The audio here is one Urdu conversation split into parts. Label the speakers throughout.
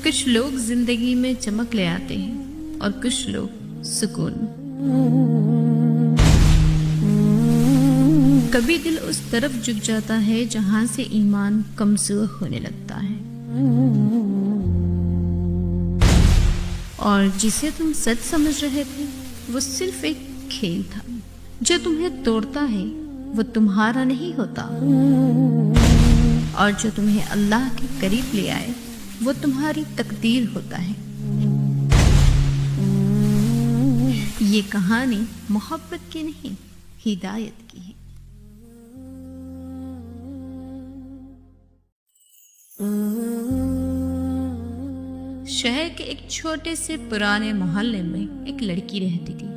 Speaker 1: کچھ لوگ زندگی میں چمک لے آتے ہیں اور کچھ لوگ سکون۔ کبھی دل اس طرف جھک جاتا ہے جہاں سے ایمان کمزور ہونے لگتا ہے، اور جسے تم سچ سمجھ رہے تھے وہ صرف ایک کھیل تھا۔ جو تمہیں توڑتا ہے وہ تمہارا نہیں ہوتا، اور جو تمہیں اللہ کے قریب لے آئے وہ تمہاری تقدیر ہوتا ہے۔ یہ کہانی محبت کی نہیں، ہدایت کی ہے۔ شہر کے ایک چھوٹے سے پرانے محلے میں ایک لڑکی رہتی تھی،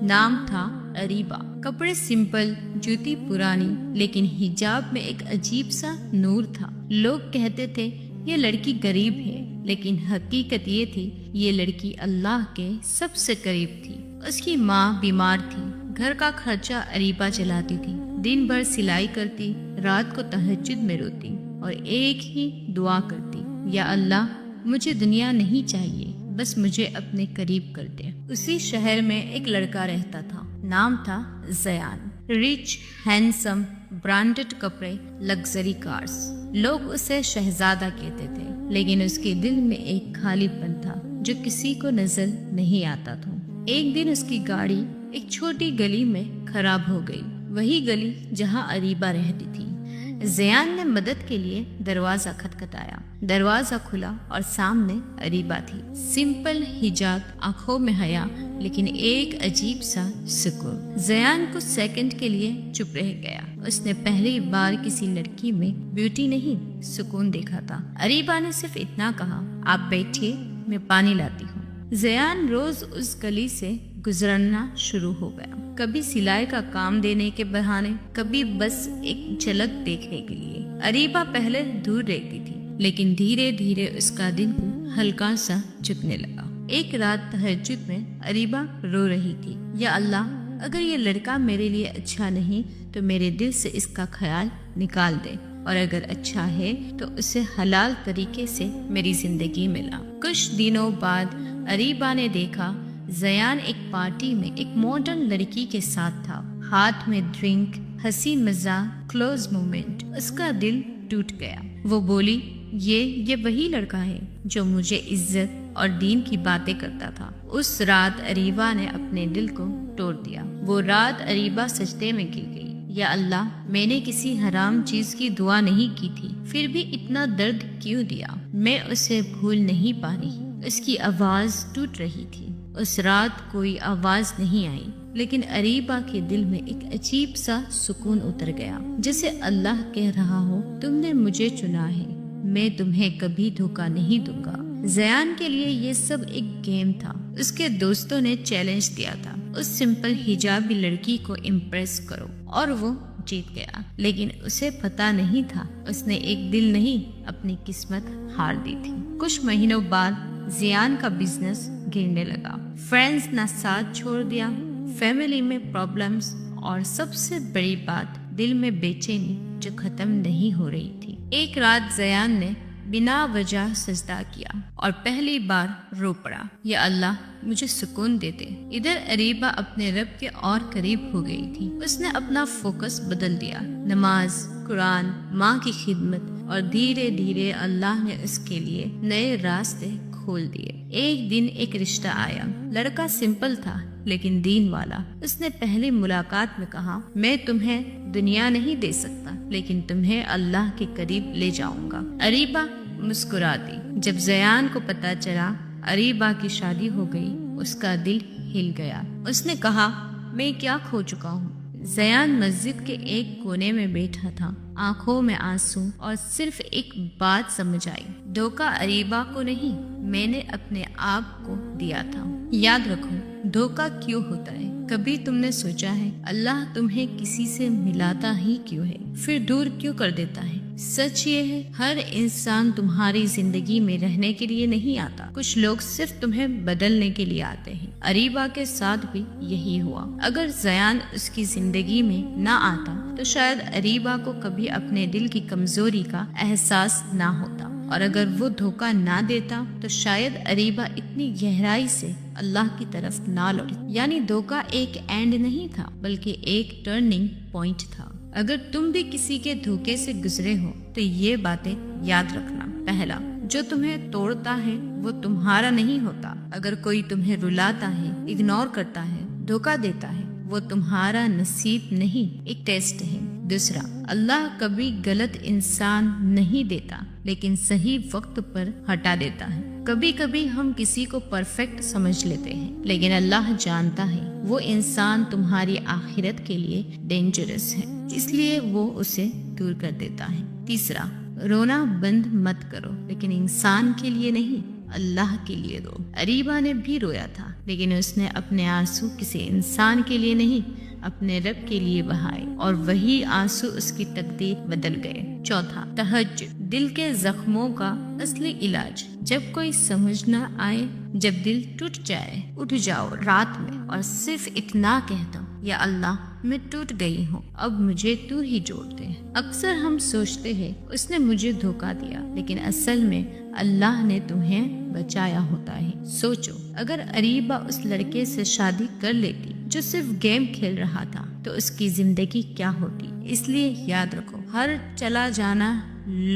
Speaker 1: نام تھا اریبہ۔ کپڑے سمپل، جوتی پرانی، لیکن حجاب میں ایک عجیب سا نور تھا۔ لوگ کہتے تھے یہ لڑکی غریب ہے، لیکن حقیقت یہ تھی یہ لڑکی اللہ کے سب سے قریب تھی۔ اس کی ماں بیمار تھی، گھر کا خرچہ اریبہ چلاتی تھی، دن بھر سلائی کرتی، رات کو تہجد میں روتی اور ایک ہی دعا کرتی، یا اللہ مجھے دنیا نہیں چاہیے، بس مجھے اپنے قریب کر دے۔ اسی شہر میں ایک لڑکا رہتا تھا، نام تھا زیان۔ ریچ، ہینڈسم، برانڈڈ کپڑے، لگژری کارز، لوگ اسے شہزادہ کہتے تھے، لیکن اس کے دل میں ایک خالی پن تھا جو کسی کو نظر نہیں آتا تھا۔ ایک دن اس کی گاڑی ایک چھوٹی گلی میں خراب ہو گئی، وہی گلی جہاں اریبہ رہتی تھی۔ زیان نے مدد کے لیے دروازہ کھٹکھٹایا، دروازہ کھلا اور سامنے اریبہ تھی، سمپل حجاب، آنکھوں میں حیا، لیکن ایک عجیب سا سکون۔ زیان کچھ سیکنڈ کے لیے چپ رہ گیا، اس نے پہلی بار کسی لڑکی میں بیوٹی نہیں سکون دیکھا تھا۔ اریبہ نے صرف اتنا کہا، آپ بیٹھیے، میں پانی لاتی ہوں۔ زیان روز اس گلی سے گزرنا شروع ہو گیا، کبھی سلائی کا کام دینے کے بہانے، کبھی بس ایک جھلک دیکھنے کے لیے۔ اریبہ پہلے دور رہتی تھی، لیکن دھیرے دھیرے اس کا دل ہلکا سا جھکنے لگا۔ ایک رات تہجد میں اریبہ رو رہی تھی، یا اللہ اگر یہ لڑکا میرے لیے اچھا نہیں تو میرے دل سے اس کا خیال نکال دے، اور اگر اچھا ہے تو اسے حلال طریقے سے میری زندگی میں لا۔ کچھ دنوں بعد اریبہ نے دیکھا زیان ایک پارٹی میں ایک ماڈرن لڑکی کے ساتھ تھا، ہاتھ میں ڈرنک، ہنسی مذاق، کلوز مومنٹ۔ اس کا دل ٹوٹ گیا۔ وہ بولی، یہ وہی لڑکا ہے جو مجھے عزت اور دین کی باتیں کرتا تھا۔ اس رات اریبہ نے اپنے دل کو توڑ دیا۔ وہ رات اریبہ سجدے میں گر گئی، یا اللہ میں نے کسی حرام چیز کی دعا نہیں کی تھی، پھر بھی اتنا درد کیوں دیا؟ میں اسے بھول نہیں پا رہی۔ اس کی آواز ٹوٹ رہی تھی۔ اس رات کوئی آواز نہیں آئی، لیکن اریبہ کے دل میں ایک عجیب سا سکون اتر گیا، جیسے اللہ کہہ رہا ہو تم نے مجھے چنا ہے، میں تمہیں کبھی دھوکہ نہیں دوں گا۔ زیان کے لیے یہ سب ایک گیم تھا۔ اس کے دوستوں نے چیلنج دیا تھا، اس سمپل حجابی لڑکی کو امپریس کرو، اور وہ جیت گیا۔ لیکن اسے پتا نہیں تھا اس نے ایک دل نہیں اپنی قسمت ہار دی تھی۔ کچھ مہینوں بعد زیان کا بزنس گرنے لگا، فرینڈز نے ساتھ چھوڑ دیا، فیملی میں پرابلمز، اور سب سے بڑی بات دل میں بے چینی جو ختم نہیں ہو رہی تھی۔ ایک رات زیان نے بنا وجہ سجدہ کیا اور پہلی بار رو پڑا، یا اللہ مجھے سکون دے دے۔ ادھر اریبہ اپنے رب کے اور قریب ہو گئی تھی۔ اس نے اپنا فوکس بدل دیا، نماز، قرآن، ماں کی خدمت، اور دھیرے دھیرے اللہ نے اس کے لیے نئے راستے کھول دیے۔ ایک دن ایک رشتہ آیا، لڑکا سمپل تھا لیکن دین والا۔ اس نے پہلی ملاقات میں کہا، میں تمہیں دنیا نہیں دے سکتا، لیکن تمہیں اللہ کے قریب لے جاؤں گا۔ اریبہ مسکرا دی۔ جب زیان کو پتا چلا اریبہ کی شادی ہو گئی، اس کا دل ہل گیا۔ اس نے کہا، میں کیا کھو چکا ہوں؟ زیان مسجد کے ایک کونے میں بیٹھا تھا، آنکھوں میں آنسو، اور صرف ایک بات سمجھ آئی، دھوکہ اریبہ کو نہیں، میں نے اپنے آپ کو دیا تھا۔ یاد رکھو، دھوکہ کیوں ہوتا ہے؟ کبھی تم نے سوچا ہے اللہ تمہیں کسی سے ملاتا ہی کیوں ہے، پھر دور کیوں کر دیتا ہے؟ سچ یہ ہے ہر انسان تمہاری زندگی میں رہنے کے لیے نہیں آتا، کچھ لوگ صرف تمہیں بدلنے کے لیے آتے ہیں۔ اریبا کے ساتھ بھی یہی ہوا۔ اگر زیان اس کی زندگی میں نہ آتا تو شاید اریبا کو کبھی اپنے دل کی کمزوری کا احساس نہ ہوتا، اور اگر وہ دھوکہ نہ دیتا تو شاید اریبا اتنی گہرائی سے اللہ کی طرف نہ لوٹتی۔ یعنی دھوکہ ایک اینڈ نہیں تھا بلکہ ایک ٹرننگ پوائنٹ تھا۔ اگر تم بھی کسی کے دھوکے سے گزرے ہو تو یہ باتیں یاد رکھنا۔ پہلا، جو تمہیں توڑتا ہے وہ تمہارا نہیں ہوتا۔ اگر کوئی تمہیں رلاتا ہے، اگنور کرتا ہے، دھوکہ دیتا ہے، وہ تمہارا نصیب نہیں، ایک ٹیسٹ ہے۔ دوسرا، اللہ کبھی غلط انسان نہیں دیتا لیکن صحیح وقت پر ہٹا دیتا ہے۔ کبھی کبھی ہم کسی کو پرفیکٹ سمجھ لیتے ہیں لیکن اللہ جانتا ہے وہ انسان تمہاری آخرت کے لیے ڈینجرس ہے، اس لیے وہ اسے دور کر دیتا ہے۔ تیسرا، رونا بند مت کرو لیکن انسان کے لیے نہیں، اللہ کے لیے رو۔ اریبا نے بھی رویا تھا لیکن اس نے اپنے آنسو کسی انسان کے لیے نہیں، اپنے رب کے لیے بہائے، اور وہی آنسو اس کی تقدیر بدل گئے۔ چوتھا، تہجد، دل کے زخموں کا اصلی علاج۔ جب کوئی سمجھ نہ آئے، جب دل ٹوٹ جائے، اٹھ جاؤ رات میں اور صرف اتنا کہہ دو، یا اللہ میں ٹوٹ گئی ہوں، اب مجھے تو ہی جوڑ دے۔ اکثر ہم سوچتے ہیں اس نے مجھے دھوکہ دیا، لیکن اصل میں اللہ نے تمہیں بچایا ہوتا ہے۔ سوچو، اگر اریبا اس لڑکے سے شادی کر لیتی جو صرف گیم کھیل رہا تھا تو اس کی زندگی کیا ہوتی؟ اس لیے یاد رکھو، ہر چلا جانا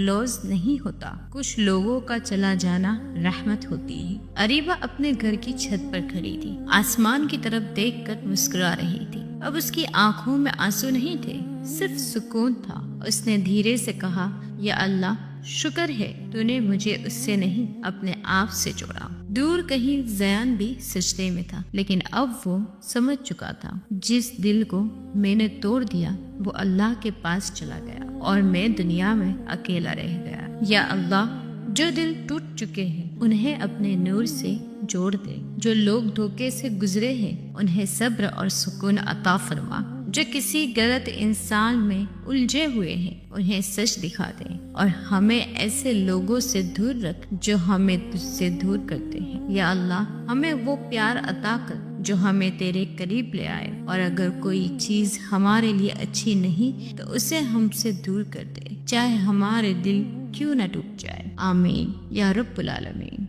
Speaker 1: لوز نہیں ہوتا، کچھ لوگوں کا چلا جانا رحمت ہوتی ہے۔ اریبا اپنے گھر کی چھت پر کھڑی تھی، آسمان کی طرف دیکھ کر مسکرا رہی تھی۔ اب اس کی آنکھوں میں آنسو نہیں تھے، صرف سکون تھا۔ اس نے دھیرے سے کہا، یا اللہ شکر ہے تو نے مجھے اس سے نہیں اپنے آپ سے جوڑا۔ دور کہیں زیان بھی سجدے میں تھا، لیکن اب وہ سمجھ چکا تھا جس دل کو میں نے توڑ دیا وہ اللہ کے پاس چلا گیا اور میں دنیا میں اکیلا رہ گیا۔ یا اللہ، جو دل ٹوٹ چکے ہیں انہیں اپنے نور سے جوڑ دے، جو لوگ دھوکے سے گزرے ہیں انہیں صبر اور سکون عطا فرما، جو کسی غلط انسان میں الجھے ہوئے ہیں انہیں سچ دکھا دے، اور ہمیں ایسے لوگوں سے دور رکھ جو ہمیں تجھ سے دور کرتے ہیں۔ یا اللہ، ہمیں وہ پیار عطا کر جو ہمیں تیرے قریب لے آئے، اور اگر کوئی چیز ہمارے لیے اچھی نہیں تو اسے ہم سے دور کر دے، چاہے ہمارے دل کیوں نہ ٹوٹ جائے۔ آمین یا رب العالمین۔